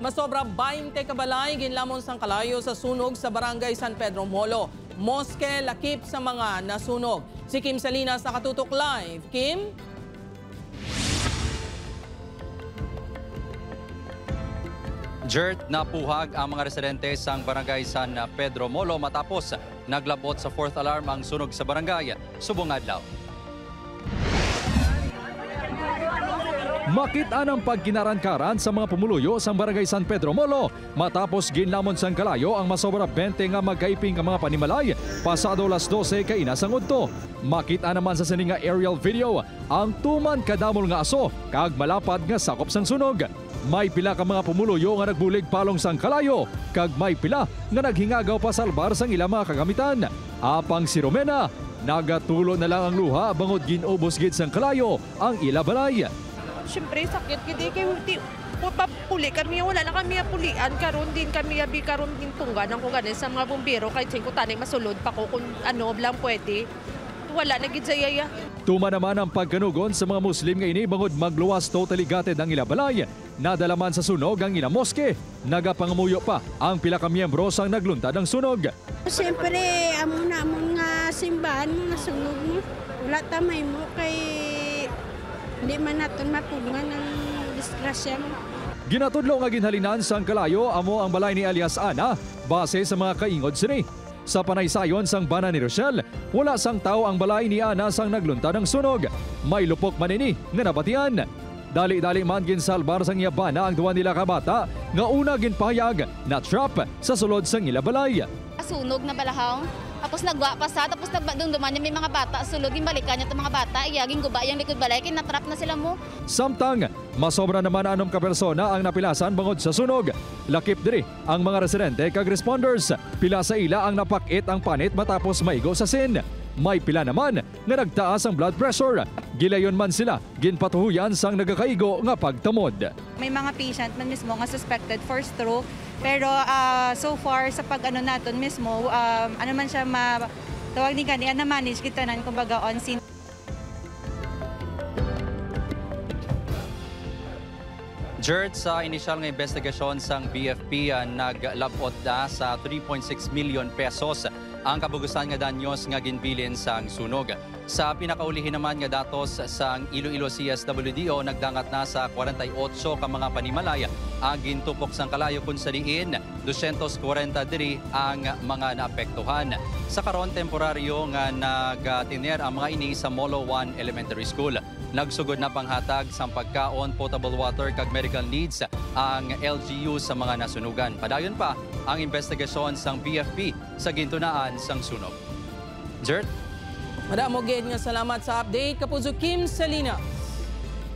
Masobra 20 kabalay ginlamon sang kalayo sa sunog sa barangay San Pedro Molo. Moske lakip sa mga nasunog. Si Kim Salinas nakatutok live. Kim? Jert, napuhag ang mga residente sang barangay San Pedro Molo matapos naglabot sa 4th alarm ang sunog sa barangay subong adlaw. Makita ng pagkinarankaran sa mga pumuluyo sa barangay San Pedro Molo matapos ginlamon sang kalayo ang masobra 20 nga magkaiping nga mga panimalay pasado alas 12 kay inasang udto. Makita naman sa sininga aerial video ang tuman kadamol nga aso kag malapad nga sakop sang sunog. May pila ka mga pumuluyo nga nagbulig palong sang kalayo kag may pila nga naghingagaw pa salbar sang ilang mga kagamitan. Apang si Romena, nagatulo na lang ang luha bangod ginubos gid sang kalayo ang ila balay. Siyempre sakit gid kay papuli kami wala na kami pulian karon din kami abi karon din tungganan ko ganin sa mga bumbero kay 5 tanay masulod pa ko kung ano lang pwede. Wala na gid sayaya. Tuma naman ang pagkanugon sa mga Muslim nga ini bangod magluwas totally gutted ang ila balay. Nadalaman sa sunog ang ila moske. Nagapangamuyo pa ang pila ka miyembro sang nagluntad ng sunog. Siyempre, amon nga simbahan mo nasunog mo. Wala tamay mo kay hindi man naton mapungan ang disgrasya mo. Ginatudlo nga ginhalinan sang kalayo amo ang balay ni alias Ana base sa mga kaingod sini. Sa panaysayon sang bana ni Rochelle, wala sang tao ang balay ni Ana sang nagluntad ng sunog. May lupok man ini nga nabatian. Dali-dali man ginsalbar sang yabana ang duwa nila ka bata nga una ginpayag na trap sa sulod sang ila balay. Sunog na balahang. Tapos nagwa pa sa, tapos nagdumduman niya may mga bata. Sulod yung balikan niya itong mga bata. Iyaging guba yung likod balay, kinatrap na sila mo. Samtang, masobra naman anom ka persona ang napilasan bangod sa sunog. Lakip diri ang mga residente kag responders. Pila sa ila ang napakit ang panit matapos maigo sa sin. May pila naman nga nagtaas ang blood pressure. Gilayon man sila, ginpatuhuyan sang nagakaigo nga pagtamod. May mga patient man mismo nga suspected for stroke. Pero so far sa pag-ano naton mismo, ano man siya tawag ni kaniya na manage kita nan kumbaga on scene. Jert, sa inisyal nga investigasyon sang BFP naglabot na sa 3.6 million pesos ang kabugusan nga danyos nga ginbilin sang sunog. Sa pinakaulihin naman nga datos sang Iloilo CSWDO nagdangat na sa 48 ka mga panimalay ang gintupok sang kalayo kun sa diin 240 diri ang mga naapektuhan. Sa karon temporaryo nga nagatiner ang mga ini sa Molo 1 Elementary School. Nagsugod na panghatag sang pagkaon, potable water kag medical needs ang LGU sa mga nasunugan. Padayon pa ang investigasyon sang BFP sa gintunaan sang sunog. Jert? Madamo gid nga salamat sa update kapuso Kim Salinas.